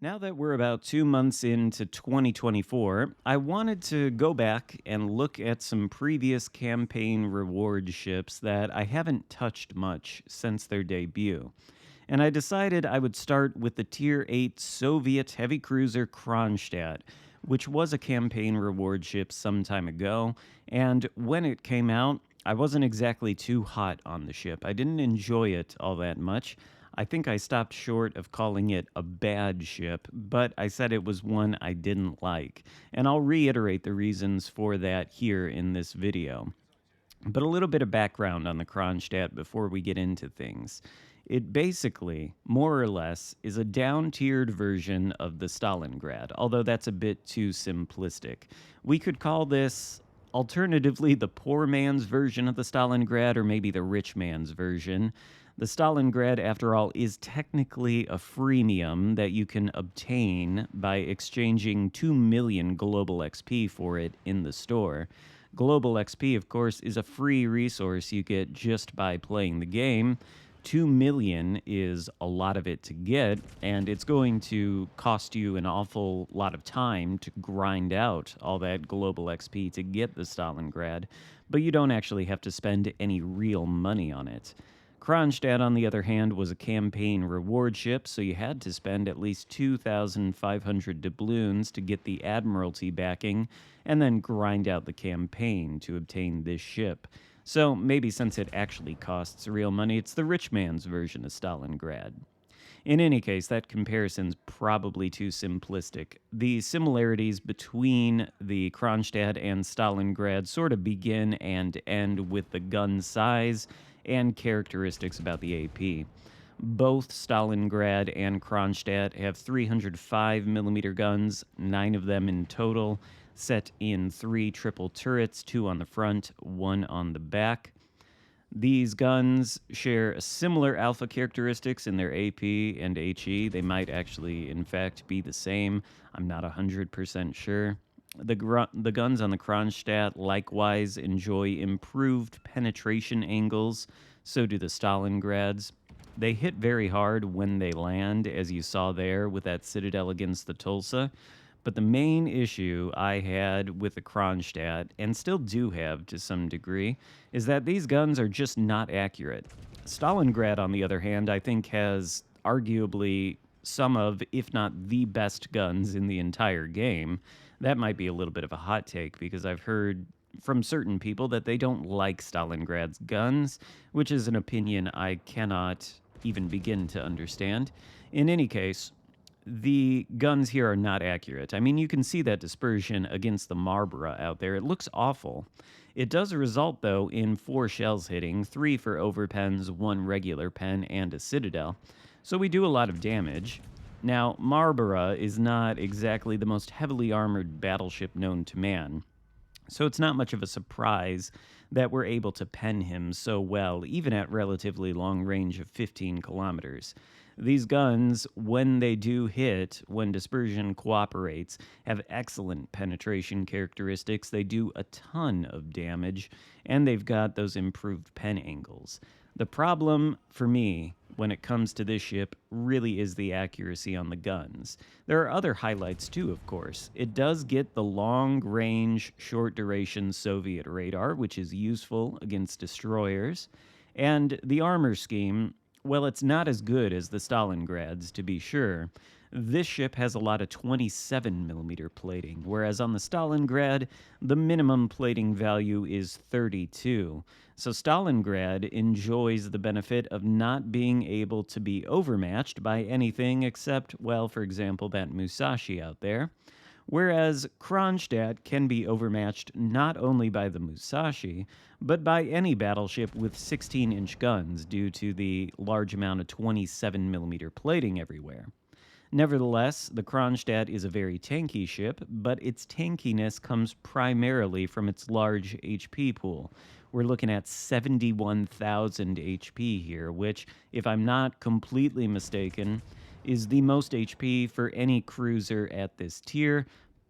Now that we're about 2 months into 2024, I wanted to go back and look at some previous campaign reward ships that I haven't touched much since their debut. And I decided I would start with the Tier 8 Soviet heavy cruiser Kronstadt, which was a campaign reward ship some time ago. And when it came out, I wasn't exactly too hot on the ship. I didn't enjoy it all that much. I think I stopped short of calling it a bad ship, but I said it was one I didn't like. And I'll reiterate the reasons for that here in this video. But a little bit of background on the Kronstadt before we get into things. It basically, more or less, is a down-tiered version of the Stalingrad, although that's a bit too simplistic. We could call this alternatively the poor man's version of the Stalingrad, or maybe the rich man's version. The Stalingrad, after all, is technically a freemium that you can obtain by exchanging 2 million global XP for it in the store. Global XP, of course, is a free resource you get just by playing the game. 2 million is a lot of it to get, and it's going to cost you an awful lot of time to grind out all that global XP to get the Stalingrad, but you don't actually have to spend any real money on it. Kronstadt, on the other hand, was a campaign reward ship, so you had to spend at least 2,500 doubloons to get the Admiralty backing, and then grind out the campaign to obtain this ship. So maybe since it actually costs real money, it's the rich man's version of Stalingrad. In any case, that comparison's probably too simplistic. The similarities between the Kronstadt and Stalingrad sort of begin and end with the gun size and characteristics about the AP. Both Stalingrad and Kronstadt have 305mm guns, 9 of them in total, set in 3 triple turrets, 2 on the front, 1 on the back. These guns share similar alpha characteristics in their AP and HE. They might actually, in fact, be the same. I'm not 100% sure. The guns on the Kronstadt likewise enjoy improved penetration angles, so do the Stalingrads. They hit very hard when they land, as you saw there with that Citadel against the Tulsa. But the main issue I had with the Kronstadt, and still do have to some degree, is that these guns are just not accurate. Stalingrad, on the other hand, I think has arguably some of, if not the best guns in the entire game. That might be a little bit of a hot take, because I've heard from certain people that they don't like Stalingrad's guns, which is an opinion I cannot even begin to understand. In any case, the guns here are not accurate. I mean, you can see that dispersion against the Marlborough out there. It looks awful. It does result, though, in 4 shells hitting, 3 for overpens, 1 regular pen, and a Citadel. So we do a lot of damage. Now, Marlborough is not exactly the most heavily armored battleship known to man, so it's not much of a surprise that we're able to pen him so well, even at relatively long range of 15 kilometers. These guns, when they do hit, when dispersion cooperates, have excellent penetration characteristics. They do a ton of damage, and they've got those improved pen angles. The problem for me when it comes to this ship really is the accuracy on the guns. There are other highlights too, of course. It does get the long-range, short-duration Soviet radar, which is useful against destroyers. And the armor scheme, well, it's not as good as the Stalingrads, to be sure. This ship has a lot of 27mm plating, whereas on the Stalingrad, the minimum plating value is 32. So Stalingrad enjoys the benefit of not being able to be overmatched by anything except, well, for example, that Musashi out there. Whereas Kronstadt can be overmatched not only by the Musashi, but by any battleship with 16-inch guns due to the large amount of 27mm plating everywhere. Nevertheless, the Kronstadt is a very tanky ship, but its tankiness comes primarily from its large HP pool. We're looking at 71,000 HP here, which, if I'm not completely mistaken, is the most HP for any cruiser at this tier.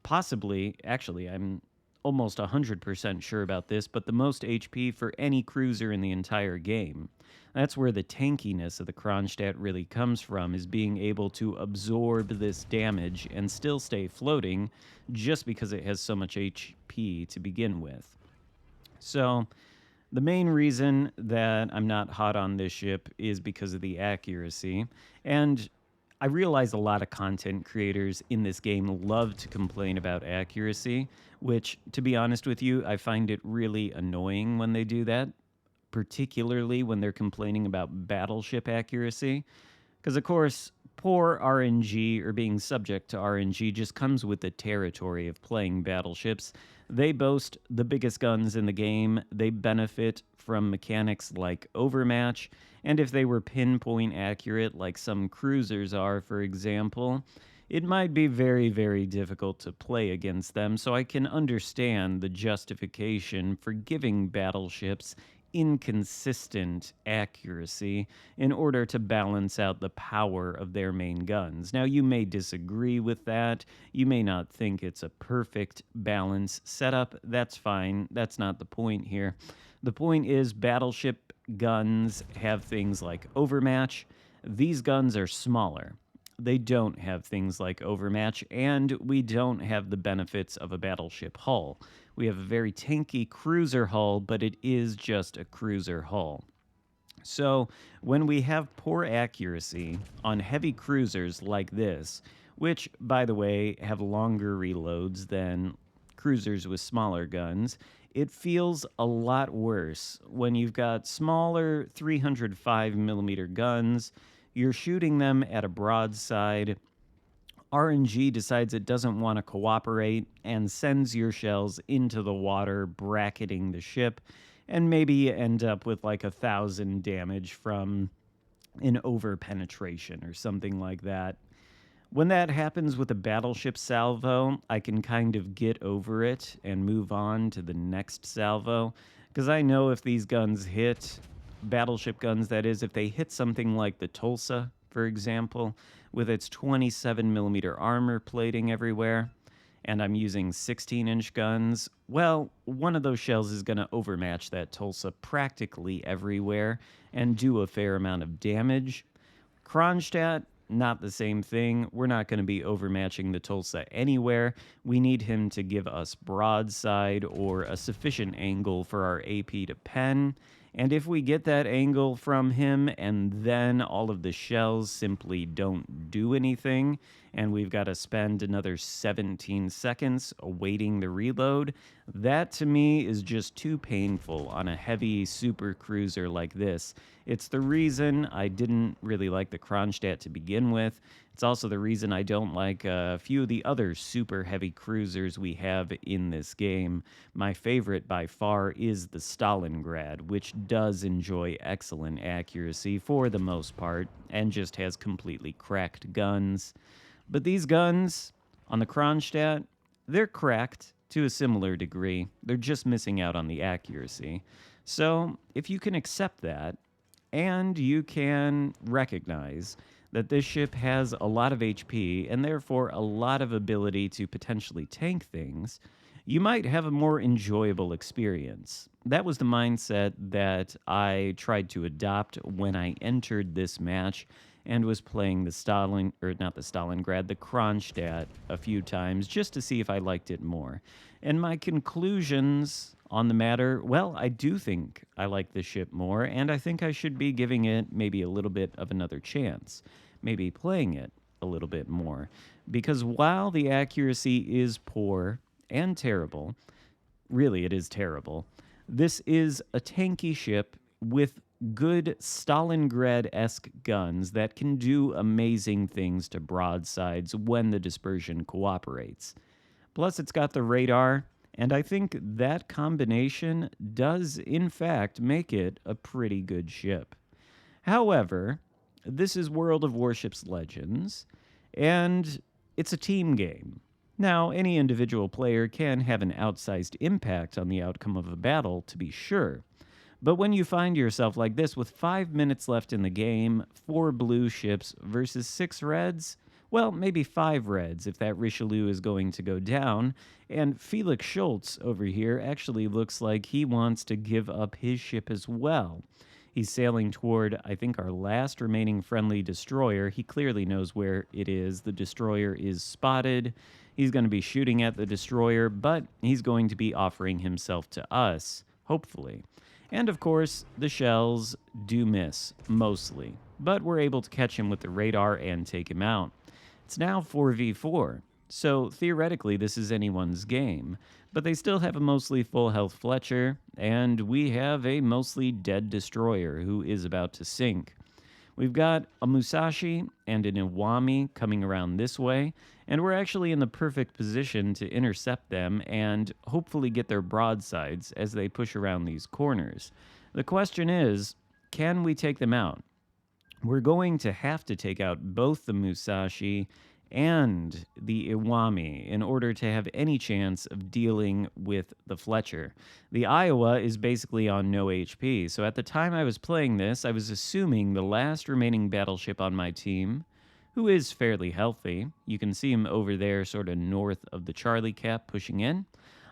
Possibly, actually, I'm almost 100% sure about this, but the most HP for any cruiser in the entire game. That's where the tankiness of the Kronstadt really comes from, is being able to absorb this damage and still stay floating just because it has so much HP to begin with. So, the main reason that I'm not hot on this ship is because of the accuracy. And I realize a lot of content creators in this game love to complain about accuracy, which, to be honest with you, I find it really annoying when they do that, particularly when they're complaining about battleship accuracy. Because, of course, poor RNG or being subject to RNG just comes with the territory of playing battleships. They boast the biggest guns in the game, they benefit from mechanics like overmatch, and if they were pinpoint accurate, like some cruisers are, for example, it might be very, very difficult to play against them, so I can understand the justification for giving battleships inconsistent accuracy in order to balance out the power of their main guns. Now, you may disagree with that. You may not think it's a perfect balance setup. That's fine. That's not the point here. The point is, battleship guns have things like overmatch. These guns are smaller. They don't have things like overmatch, and we don't have the benefits of a battleship hull. We have a very tanky cruiser hull, but it is just a cruiser hull. So when we have poor accuracy on heavy cruisers like this, which, by the way, have longer reloads than cruisers with smaller guns, it feels a lot worse when you've got smaller 305mm guns. You're shooting them at a broadside. RNG decides it doesn't want to cooperate and sends your shells into the water, bracketing the ship, and maybe you end up with like 1,000 damage from an over penetration or something like that. When that happens with a battleship salvo, I can kind of get over it and move on to the next salvo, because I know if these guns hit, battleship guns that is, if they hit something like the Tulsa, for example, with its 27mm armor plating everywhere, and I'm using 16-inch guns, well, one of those shells is going to overmatch that Tulsa practically everywhere and do a fair amount of damage. Kronstadt, not the same thing. We're not going to be overmatching the Tulsa anywhere. We need him to give us broadside or a sufficient angle for our AP to pen. And if we get that angle from him and then all of the shells simply don't do anything, and we've got to spend another 17 seconds awaiting the reload, that to me is just too painful on a heavy super cruiser like this. It's the reason I didn't really like the Kronstadt to begin with. It's also the reason I don't like a few of the other super heavy cruisers we have in this game. My favorite by far is the Stalingrad, which does enjoy excellent accuracy for the most part and just has completely cracked guns. But these guns on the Kronstadt, they're cracked to a similar degree. They're just missing out on the accuracy. So if you can accept that, and you can recognize that this ship has a lot of HP and therefore a lot of ability to potentially tank things, you might have a more enjoyable experience. That was the mindset that I tried to adopt when I entered this match and was playing the the Kronstadt a few times just to see if I liked it more. And my conclusions on the matter, well, I do think I like this ship more, and I think I should be giving it maybe a little bit of another chance, maybe playing it a little bit more. Because while the accuracy is poor and terrible, really it is terrible, this is a tanky ship with good Stalingrad-esque guns that can do amazing things to broadsides when the dispersion cooperates. Plus, it's got the radar, and I think that combination does, in fact, make it a pretty good ship. However, this is World of Warships Legends, and it's a team game. Now, any individual player can have an outsized impact on the outcome of a battle, to be sure. But when you find yourself like this with 5 minutes left in the game, 4 blue ships versus 6 reds, Well, maybe 5 reds if that Richelieu is going to go down. And Felix Schultz over here actually looks like he wants to give up his ship as well. He's sailing toward, I think, our last remaining friendly destroyer. He clearly knows where it is. The destroyer is spotted. He's going to be shooting at the destroyer, but he's going to be offering himself to us, hopefully. And of course, the shells do miss, mostly. But we're able to catch him with the radar and take him out. It's now 4v4, so theoretically this is anyone's game, but they still have a mostly full health Fletcher, and we have a mostly dead destroyer who is about to sink. We've got a Musashi and an Iwami coming around this way, and we're actually in the perfect position to intercept them and hopefully get their broadsides as they push around these corners. The question is, can we take them out? We're going to have to take out both the Musashi and the Iwami in order to have any chance of dealing with the Fletcher. The Iowa is basically on no HP, so at the time I was playing this, I was assuming the last remaining battleship on my team, who is fairly healthy, you can see him over there sort of north of the Charlie Cap pushing in,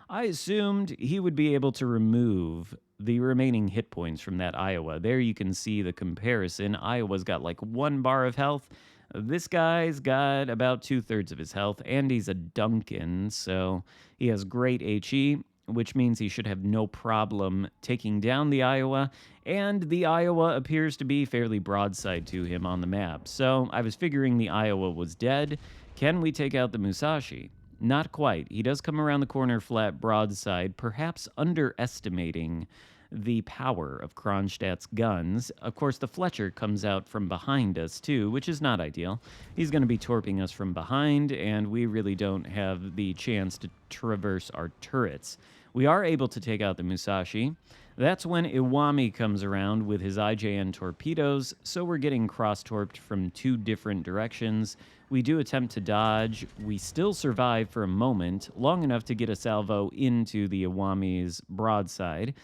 I assumed he would be able to remove the remaining hit points from that Iowa. There you can see the comparison. Iowa's got like 1 bar of health. This guy's got about 2/3 of his health, and he's a Duncan, so he has great HE, which means he should have no problem taking down the Iowa, and the Iowa appears to be fairly broadside to him on the map. So I was figuring the Iowa was dead. Can we take out the Musashi? Not quite. He does come around the corner flat broadside, perhaps underestimating the power of Kronstadt's guns. Of course, the Fletcher comes out from behind us, too, which is not ideal. He's going to be torping us from behind, and we really don't have the chance to traverse our turrets. We are able to take out the Musashi. That's when Iwami comes around with his IJN torpedoes, so we're getting cross-torped from 2 different directions. We do attempt to dodge. We still survive for a moment, long enough to get a salvo into the Iwami's broadside.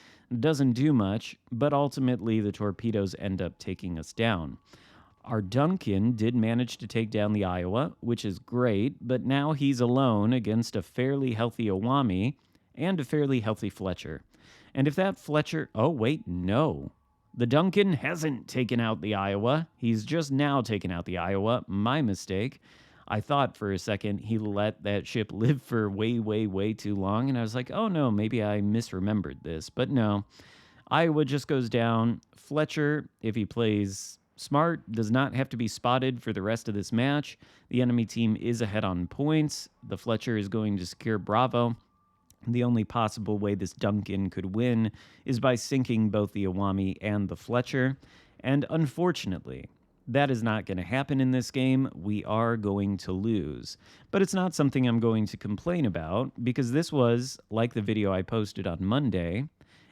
Doesn't do much, but ultimately the torpedoes end up taking us down. Our Duncan did manage to take down the Iowa, which is great, but now he's alone against a fairly healthy Iwami and a fairly healthy Fletcher. And if that Fletcher... Oh, wait, no. The Duncan hasn't taken out the Iowa. He's just now taken out the Iowa. My mistake. I thought for a second he let that ship live for way, way, way too long, and I was like, oh no, maybe I misremembered this. But no. Iowa just goes down. Fletcher, if he plays smart, does not have to be spotted for the rest of this match. The enemy team is ahead on points. The Fletcher is going to secure Bravo. The only possible way this Duncan could win is by sinking both the Iwami and the Fletcher. And unfortunately, that is not going to happen in this game. We are going to lose. But it's not something I'm going to complain about, because this was, like the video I posted on Monday,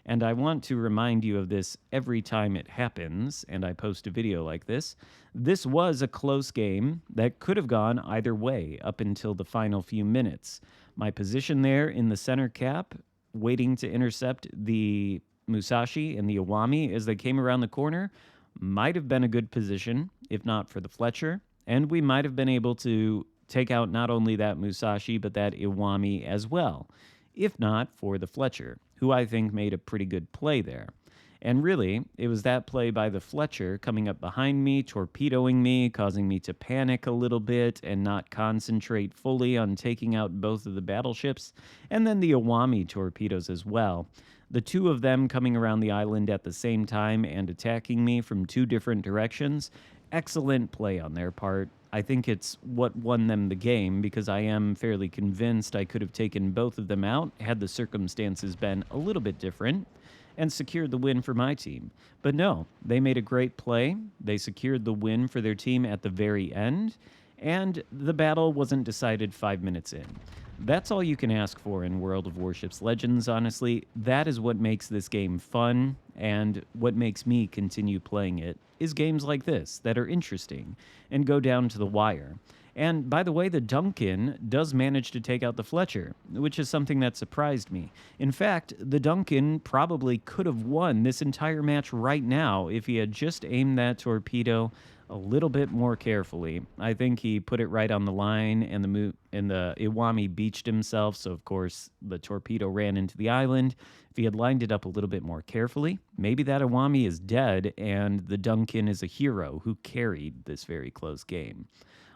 and I want to remind you of this every time it happens, and I post a video like this. This was a close game that could have gone either way up until the final few minutes. My position there in the center cap, waiting to intercept the Musashi and the Iwami as they came around the corner, might have been a good position, if not for the Fletcher, and we might have been able to take out not only that Musashi, but that Iwami as well, if not for the Fletcher, who I think made a pretty good play there. And really, it was that play by the Fletcher coming up behind me, torpedoing me, causing me to panic a little bit and not concentrate fully on taking out both of the battleships, and then the Iwami torpedoes as well. The 2 of them coming around the island at the same time and attacking me from 2 different directions. Excellent play on their part. I think it's what won them the game, because I am fairly convinced I could have taken both of them out had the circumstances been a little bit different, and secured the win for my team. But no, they made a great play. They secured the win for their team at the very end, and the battle wasn't decided 5 minutes in. That's all you can ask for in World of Warships Legends, honestly. That is what makes this game fun, and what makes me continue playing it is games like this that are interesting and go down to the wire. And by the way, the Duncan does manage to take out the Fletcher, which is something that surprised me. In fact, the Duncan probably could have won this entire match right now if he had just aimed that torpedo a little bit more carefully. I think he put it right on the line, and the Iwami beached himself. So of course the torpedo ran into the island. If he had lined it up a little bit more carefully, maybe that Iwami is dead, and the Duncan is a hero who carried this very close game.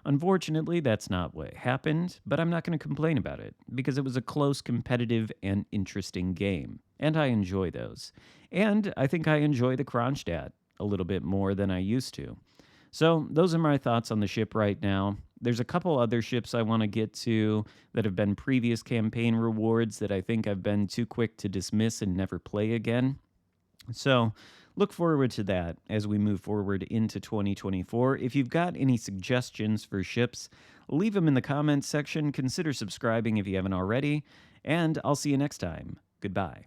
Unfortunately, that's not what happened, but I'm not going to complain about it because it was a close, competitive, and interesting game, and I enjoy those. And I think I enjoy the Kronstadt a little bit more than I used to. So, those are my thoughts on the ship right now. There's a couple other ships I want to get to that have been previous campaign rewards that I think I've been too quick to dismiss and never play again. So, look forward to that as we move forward into 2024. If you've got any suggestions for ships, leave them in the comments section. Consider subscribing if you haven't already, and I'll see you next time. Goodbye.